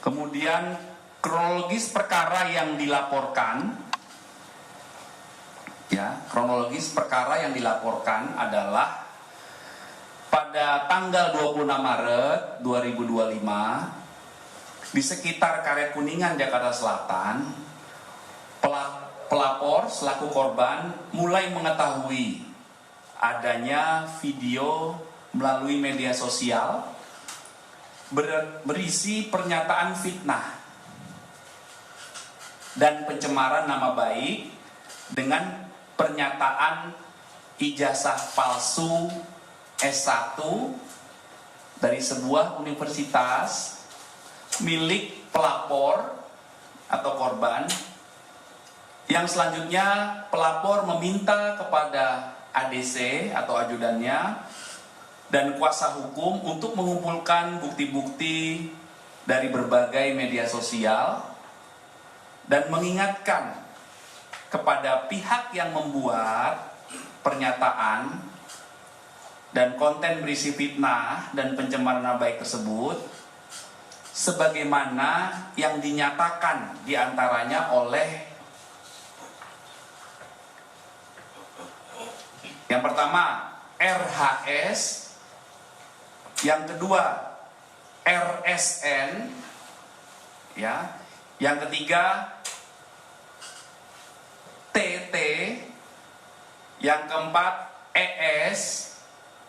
Kemudian kronologis perkara yang dilaporkan, kronologis perkara yang dilaporkan adalah pada tanggal 26 Maret 2025 di sekitar Karet Kuningan, Jakarta Selatan, pelapor selaku korban mulai mengetahui adanya video melalui media sosial berisi pernyataan fitnah dan pencemaran nama baik dengan pernyataan ijazah palsu S1 dari sebuah universitas milik pelapor atau korban, yang selanjutnya pelapor meminta kepada ADC atau ajudannya dan kuasa hukum untuk mengumpulkan bukti-bukti dari berbagai media sosial dan mengingatkan kepada pihak yang membuat pernyataan dan konten berisi fitnah dan pencemaran nama baik tersebut sebagaimana yang dinyatakan diantaranya oleh yang pertama RHS, yang kedua RSN, yang ketiga TT, yang keempat ES,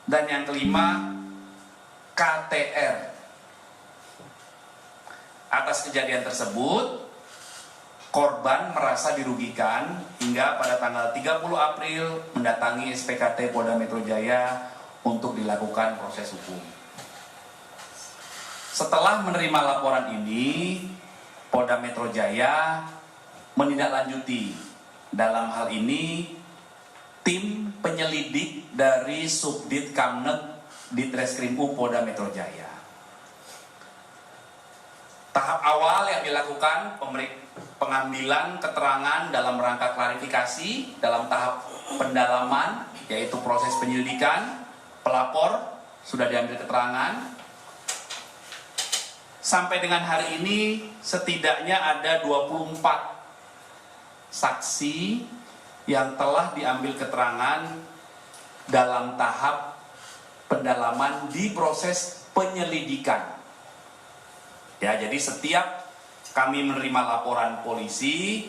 dan yang kelima KTR. Atas kejadian tersebut, korban merasa dirugikan hingga pada tanggal 30 April mendatangi SPKT Polda Metro Jaya untuk dilakukan proses hukum. Setelah menerima laporan ini, Polda Metro Jaya menindaklanjuti. Dalam hal ini, tim penyelidik dari Subdit Kamnet Ditreskrimum Polda Metro Jaya. Tahap awal yang dilakukan pengambilan keterangan dalam rangka klarifikasi dalam tahap pendalaman, yaitu proses penyelidikan. Pelapor sudah diambil keterangan. Sampai dengan hari ini setidaknya ada 24 saksi yang telah diambil keterangan dalam tahap pendalaman di proses penyelidikan. Jadi setiap kami menerima laporan polisi,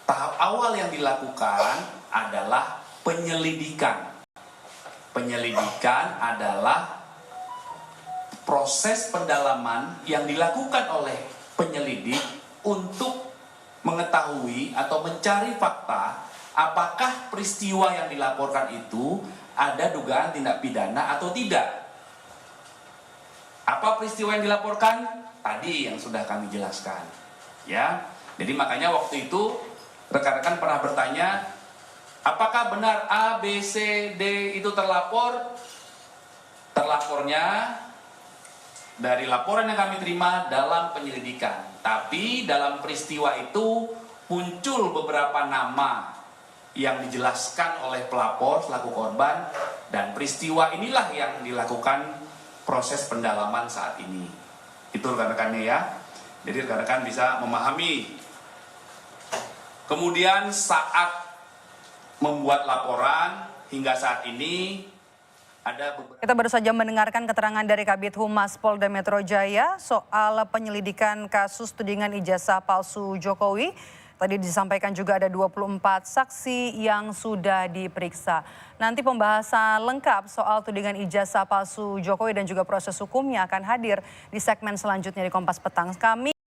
tahap awal yang dilakukan adalah penyelidikan. Penyelidikan adalah proses pendalaman yang dilakukan oleh penyelidik untuk mengetahui atau mencari fakta apakah peristiwa yang dilaporkan itu ada dugaan tindak pidana atau tidak. Apa peristiwa yang dilaporkan? Tadi yang sudah kami jelaskan. Jadi makanya waktu itu rekan-rekan pernah bertanya, apakah benar A, B, C, D itu terlapor? Terlapornya dari laporan yang kami terima dalam penyelidikan. Tapi dalam peristiwa itu muncul beberapa nama yang dijelaskan oleh pelapor selaku korban, dan peristiwa inilah yang dilakukan proses pendalaman saat ini. Itu rekan-rekannya ya. Jadi rekan-rekan bisa memahami. Kemudian saat membuat laporan hingga saat ini ada beberapa... Kita baru saja mendengarkan keterangan dari Kabid Humas Polda Metro Jaya soal penyelidikan kasus tudingan ijazah palsu Jokowi. Tadi disampaikan juga ada 24 saksi yang sudah diperiksa. Nanti pembahasan lengkap soal tudingan ijazah palsu Jokowi dan juga proses hukumnya akan hadir di segmen selanjutnya di Kompas Petang. Kami